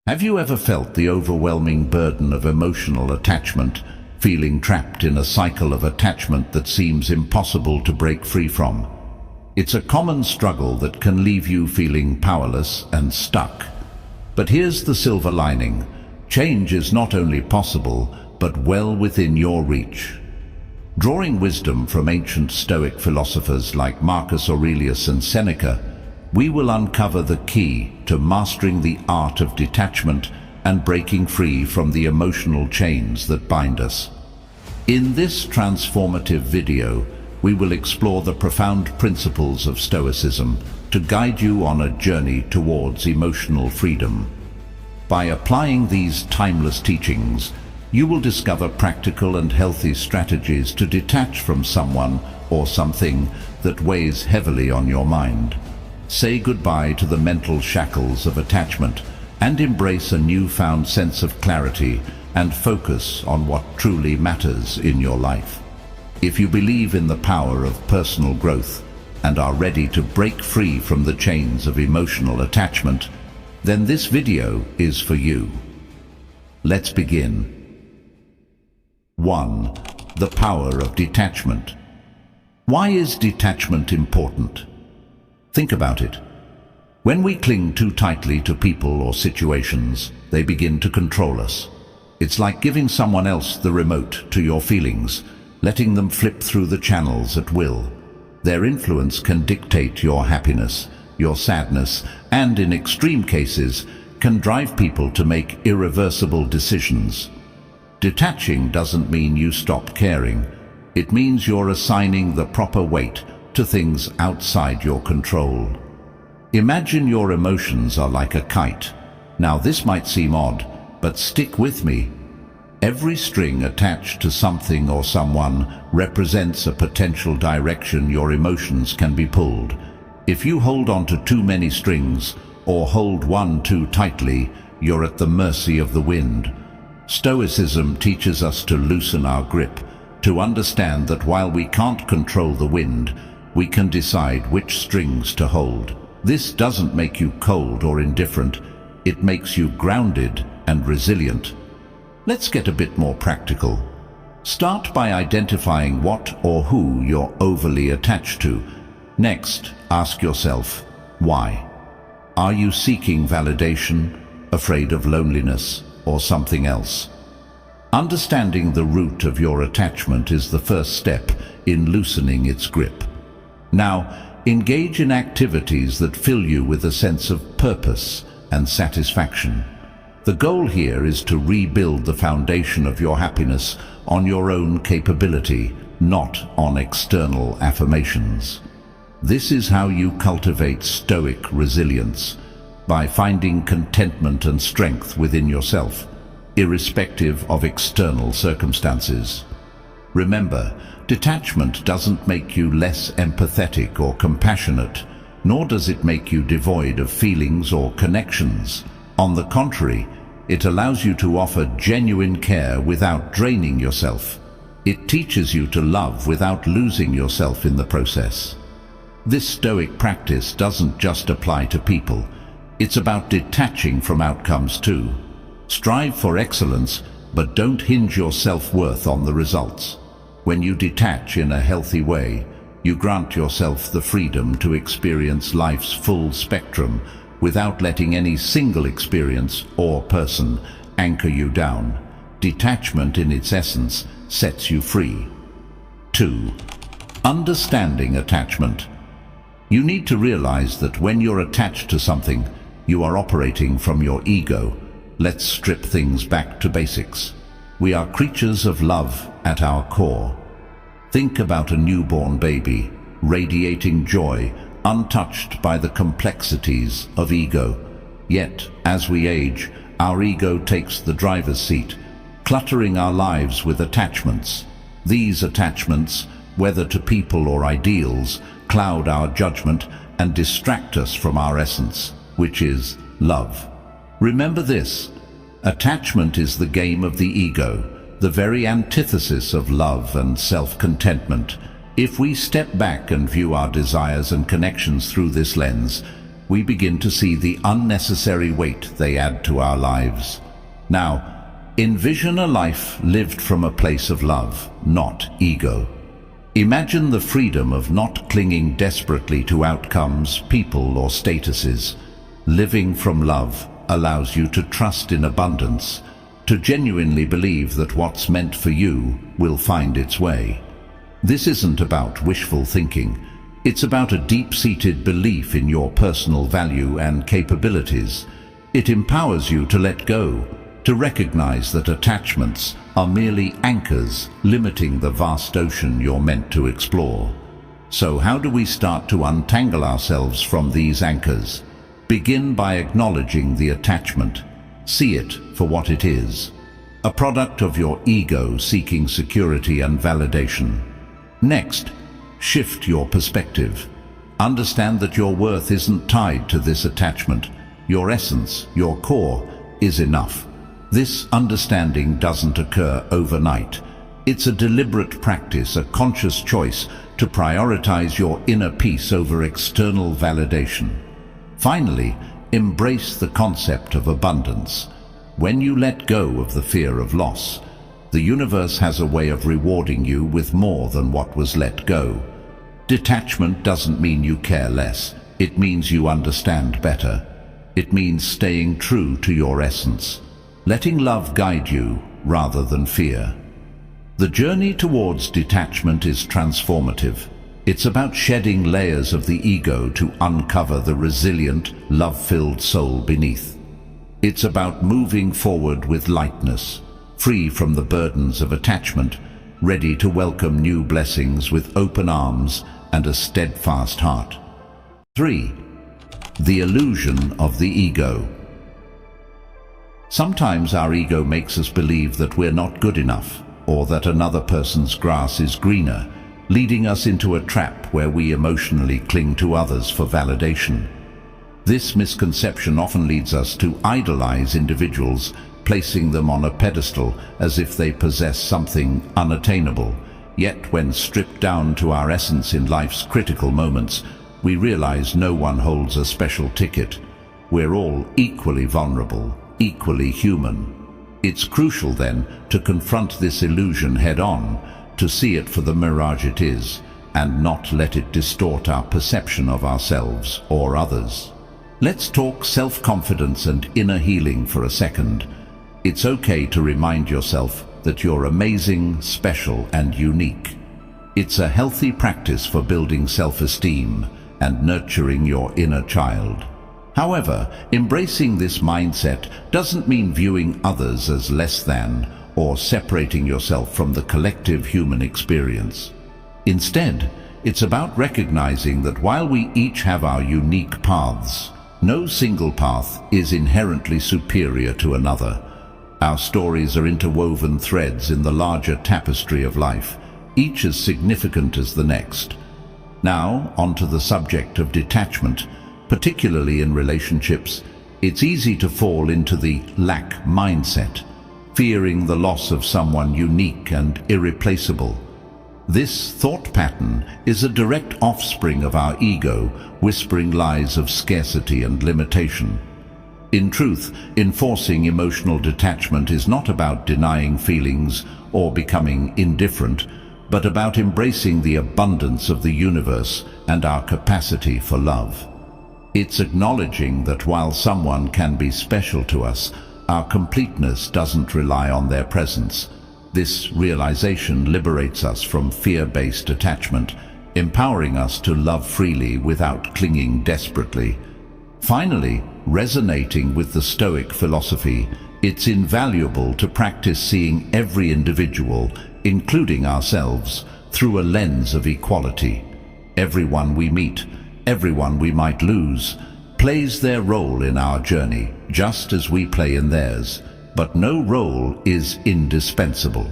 Have you ever felt the overwhelming burden of emotional attachment, feeling trapped in a cycle of attachment that seems impossible to break free from? It's a common struggle that can leave you feeling powerless and stuck. But here's the silver lining. Change is not only possible, but well within your reach. Drawing wisdom from ancient Stoic philosophers like Marcus Aurelius and Seneca, we will uncover the key to mastering the art of detachment and breaking free from the emotional chains that bind us. In this transformative video, we will explore the profound principles of Stoicism to guide you on a journey towards emotional freedom. By applying these timeless teachings, you will discover practical and healthy strategies to detach from someone or something that weighs heavily on your mind. Say goodbye to the mental shackles of attachment and embrace a newfound sense of clarity and focus on what truly matters in your life. If you believe in the power of personal growth and are ready to break free from the chains of emotional attachment, then this video is for you. Let's begin. 1. The power of detachment. Why is detachment important? Think about it. When we cling too tightly to people or situations, they begin to control us. It's like giving someone else the remote to your feelings, letting them flip through the channels at will. Their influence can dictate your happiness, your sadness, and in extreme cases, can drive people to make irreversible decisions. Detaching doesn't mean you stop caring. It means you're assigning the proper weight to things outside your control. Imagine your emotions are like a kite. Now this might seem odd, but stick with me. Every string attached to something or someone represents a potential direction your emotions can be pulled. If you hold on to too many strings or hold one too tightly, you're at the mercy of the wind. Stoicism teaches us to loosen our grip, to understand that while we can't control the wind, we can decide which strings to hold. This doesn't make you cold or indifferent. It makes you grounded and resilient. Let's get a bit more practical. Start by identifying what or who you're overly attached to. Next, ask yourself, why? Are you seeking validation, afraid of loneliness, or something else? Understanding the root of your attachment is the first step in loosening its grip. Now, engage in activities that fill you with a sense of purpose and satisfaction. The goal here is to rebuild the foundation of your happiness on your own capability, not on external affirmations. This is how you cultivate Stoic resilience, by finding contentment and strength within yourself, irrespective of external circumstances. Remember, detachment doesn't make you less empathetic or compassionate, nor does it make you devoid of feelings or connections. On the contrary, it allows you to offer genuine care without draining yourself. It teaches you to love without losing yourself in the process. This Stoic practice doesn't just apply to people. It's about detaching from outcomes too. Strive for excellence, but don't hinge your self-worth on the results. When you detach in a healthy way, you grant yourself the freedom to experience life's full spectrum without letting any single experience or person anchor you down. Detachment in its essence sets you free. 2. Understanding attachment. You need to realize that when you're attached to something, you are operating from your ego. Let's strip things back to basics. We are creatures of love at our core. Think about a newborn baby, radiating joy, untouched by the complexities of ego. Yet, as we age, our ego takes the driver's seat, cluttering our lives with attachments. These attachments, whether to people or ideals, cloud our judgment and distract us from our essence, which is love. Remember this: attachment is the game of the ego, the very antithesis of love and self-contentment. If we step back and view our desires and connections through this lens, we begin to see the unnecessary weight they add to our lives. Now, envision a life lived from a place of love, not ego. Imagine the freedom of not clinging desperately to outcomes, people, or statuses. Living from love allows you to trust in abundance, to genuinely believe that what's meant for you will find its way. This isn't about wishful thinking. It's about a deep-seated belief in your personal value and capabilities. It empowers you to let go, to recognize that attachments are merely anchors limiting the vast ocean you're meant to explore. So how do we start to untangle ourselves from these anchors? Begin by acknowledging the attachment. See it for what it is, a product of your ego seeking security and validation. Next, shift your perspective. Understand that your worth isn't tied to this attachment. Your essence, your core, is enough. This understanding doesn't occur overnight. It's a deliberate practice, a conscious choice to prioritize your inner peace over external validation. Finally, embrace the concept of abundance. When you let go of the fear of loss, the universe has a way of rewarding you with more than what was let go. Detachment doesn't mean you care less. It means you understand better. It means staying true to your essence, letting love guide you rather than fear. The journey towards detachment is transformative. It's about shedding layers of the ego to uncover the resilient, love-filled soul beneath. It's about moving forward with lightness, free from the burdens of attachment, ready to welcome new blessings with open arms and a steadfast heart. 3. The illusion of the ego. Sometimes our ego makes us believe that we're not good enough, or that another person's grass is greener, leading us into a trap where we emotionally cling to others for validation. This misconception often leads us to idolize individuals, placing them on a pedestal as if they possess something unattainable. Yet when stripped down to our essence in life's critical moments, we realize no one holds a special ticket. We're all equally vulnerable, equally human. It's crucial then to confront this illusion head-on, to see it for the mirage it is, and not let it distort our perception of ourselves or others. Let's talk self-confidence and inner healing for a second. It's okay to remind yourself that you're amazing, special, and unique. It's a healthy practice for building self-esteem and nurturing your inner child. However, embracing this mindset doesn't mean viewing others as less than or separating yourself from the collective human experience. Instead, it's about recognizing that while we each have our unique paths, no single path is inherently superior to another. Our stories are interwoven threads in the larger tapestry of life, each as significant as the next. Now, onto the subject of detachment. Particularly in relationships, it's easy to fall into the lack mindset, fearing the loss of someone unique and irreplaceable. This thought pattern is a direct offspring of our ego, whispering lies of scarcity and limitation. In truth, enforcing emotional detachment is not about denying feelings or becoming indifferent, but about embracing the abundance of the universe and our capacity for love. It's acknowledging that while someone can be special to us, our completeness doesn't rely on their presence. This realization liberates us from fear-based attachment, empowering us to love freely without clinging desperately. Finally, resonating with the Stoic philosophy, it's invaluable to practice seeing every individual, including ourselves, through a lens of equality. Everyone we meet, everyone we might lose, plays their role in our journey, just as we play in theirs, but no role is indispensable.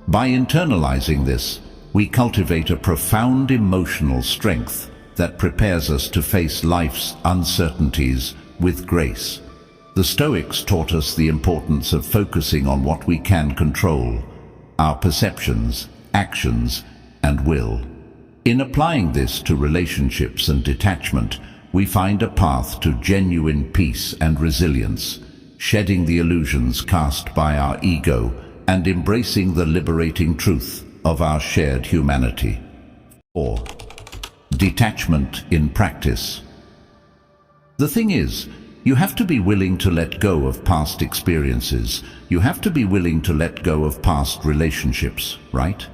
By internalizing this, we cultivate a profound emotional strength that prepares us to face life's uncertainties with grace. The Stoics taught us the importance of focusing on what we can control, our perceptions, actions, and will. In applying this to relationships and detachment, we find a path to genuine peace and resilience, shedding the illusions cast by our ego and embracing the liberating truth of our shared humanity. 4. Detachment in practice. The thing is, you have to be willing to let go of past experiences. You have to be willing to let go of past relationships, right?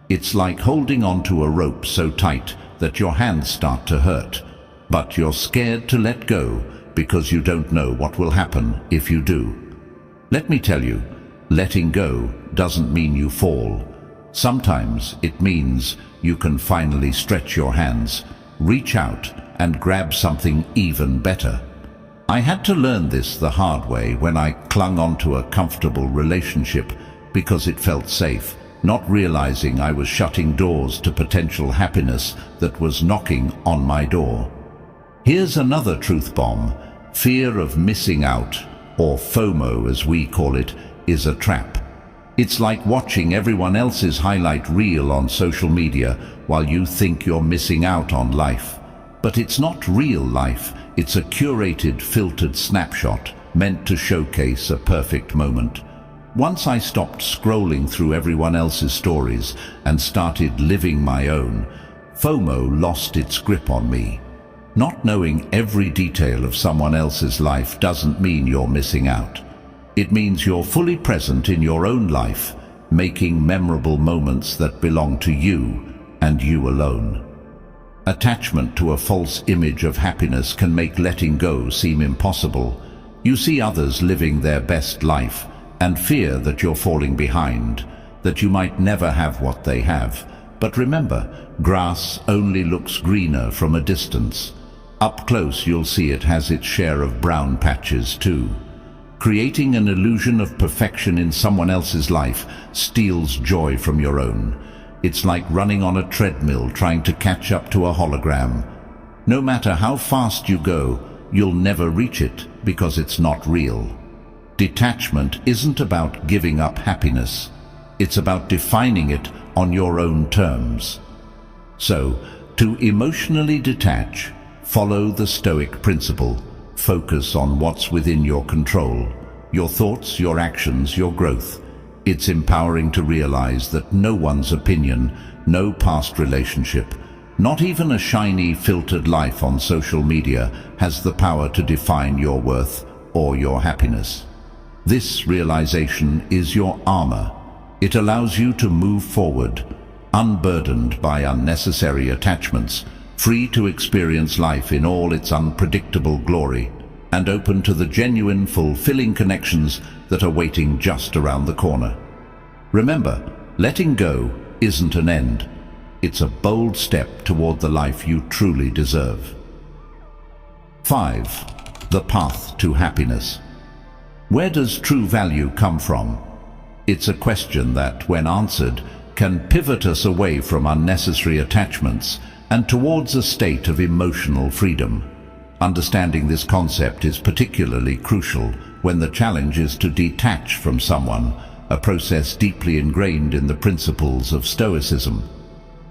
It's like holding onto a rope so tight that your hands start to hurt, but you're scared to let go because you don't know what will happen if you do. Let me tell you, letting go doesn't mean you fall. Sometimes it means you can finally stretch your hands, reach out, and grab something even better. I had to learn this the hard way when I clung onto a comfortable relationship because it felt safe, not realizing I was shutting doors to potential happiness that was knocking on my door. Here's another truth bomb. Fear of missing out, or FOMO as we call it, is a trap. It's like watching everyone else's highlight reel on social media while you think you're missing out on life. But it's not real life, it's a curated, filtered snapshot meant to showcase a perfect moment. Once I stopped scrolling through everyone else's stories and started living my own, FOMO lost its grip on me. Not knowing every detail of someone else's life doesn't mean you're missing out. It means you're fully present in your own life, making memorable moments that belong to you and you alone. Attachment to a false image of happiness can make letting go seem impossible. You see others living their best life and fear that you're falling behind, that you might never have what they have. But remember, grass only looks greener from a distance. Up close you'll see it has its share of brown patches too. Creating an illusion of perfection in someone else's life steals joy from your own. It's like running on a treadmill trying to catch up to a hologram. No matter how fast you go, you'll never reach it because it's not real. Detachment isn't about giving up happiness. It's about defining it on your own terms. So, to emotionally detach, follow the Stoic principle. Focus on what's within your control. Your thoughts, your actions, your growth. It's empowering to realize that no one's opinion, no past relationship, not even a shiny, filtered life on social media has the power to define your worth or your happiness. This realization is your armor. It allows you to move forward, unburdened by unnecessary attachments, free to experience life in all its unpredictable glory, and open to the genuine, fulfilling connections that are waiting just around the corner. Remember, letting go isn't an end. It's a bold step toward the life you truly deserve. 5. The path to happiness. Where does true value come from? It's a question that, when answered, can pivot us away from unnecessary attachments and towards a state of emotional freedom. Understanding this concept is particularly crucial when the challenge is to detach from someone, a process deeply ingrained in the principles of Stoicism.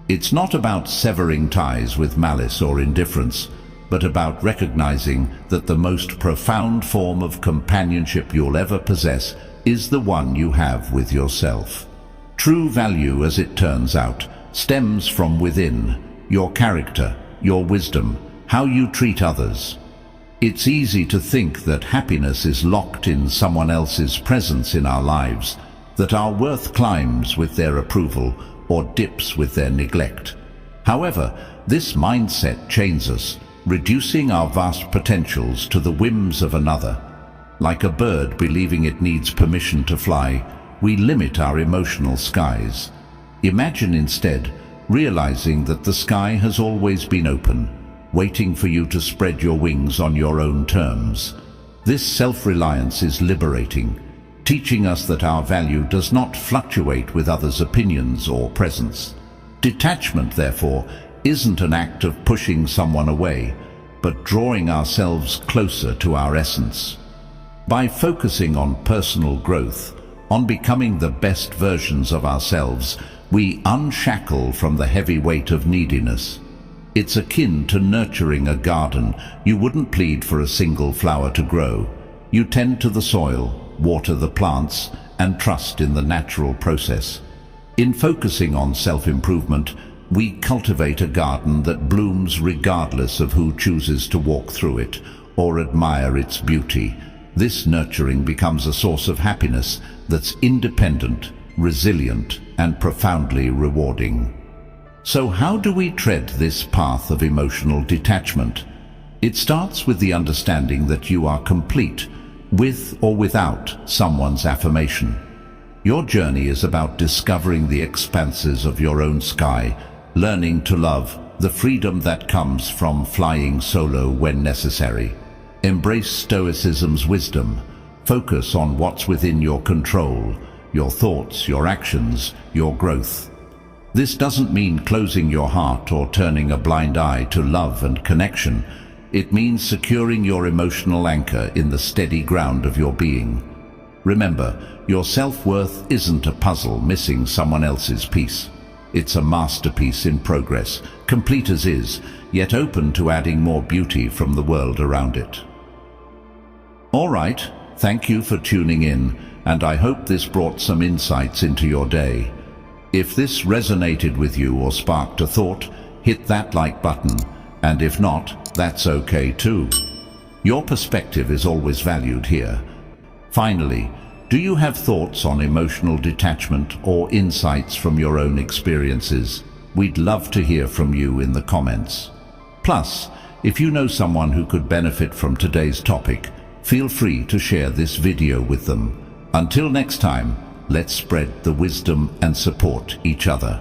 It's not about severing ties with malice or indifference, but about recognizing that the most profound form of companionship you'll ever possess is the one you have with yourself. True value, as it turns out, stems from within, your character, your wisdom, how you treat others. It's easy to think that happiness is locked in someone else's presence in our lives, that our worth climbs with their approval or dips with their neglect. However, this mindset chains us, reducing our vast potentials to the whims of another. Like a bird believing it needs permission to fly, we limit our emotional skies. Imagine instead realizing that the sky has always been open, waiting for you to spread your wings on your own terms. This self-reliance is liberating, teaching us that our value does not fluctuate with others' opinions or presence. Detachment, therefore, isn't an act of pushing someone away, but drawing ourselves closer to our essence. By focusing on personal growth, on becoming the best versions of ourselves, we unshackle from the heavy weight of neediness. It's akin to nurturing a garden. You wouldn't plead for a single flower to grow. You tend to the soil, water the plants, and trust in the natural process. In focusing on self-improvement, we cultivate a garden that blooms regardless of who chooses to walk through it or admire its beauty. This nurturing becomes a source of happiness that's independent, resilient, and profoundly rewarding. So how do we tread this path of emotional detachment? It starts with the understanding that you are complete, with or without someone's affirmation. Your journey is about discovering the expanses of your own sky, learning to love the freedom that comes from flying solo when necessary. Embrace Stoicism's wisdom. Focus on what's within your control, your thoughts, your actions, your growth. This doesn't mean closing your heart or turning a blind eye to love and connection. It means securing your emotional anchor in the steady ground of your being. Remember, your self-worth isn't a puzzle missing someone else's piece. It's a masterpiece in progress, complete as is, yet open to adding more beauty from the world around it. All right, thank you for tuning in, and I hope this brought some insights into your day. If this resonated with you or sparked a thought, hit that like button, and if not, that's okay too. Your perspective is always valued here. Finally, do you have thoughts on emotional detachment or insights from your own experiences? We'd love to hear from you in the comments. Plus, if you know someone who could benefit from today's topic, feel free to share this video with them. Until next time, let's spread the wisdom and support each other.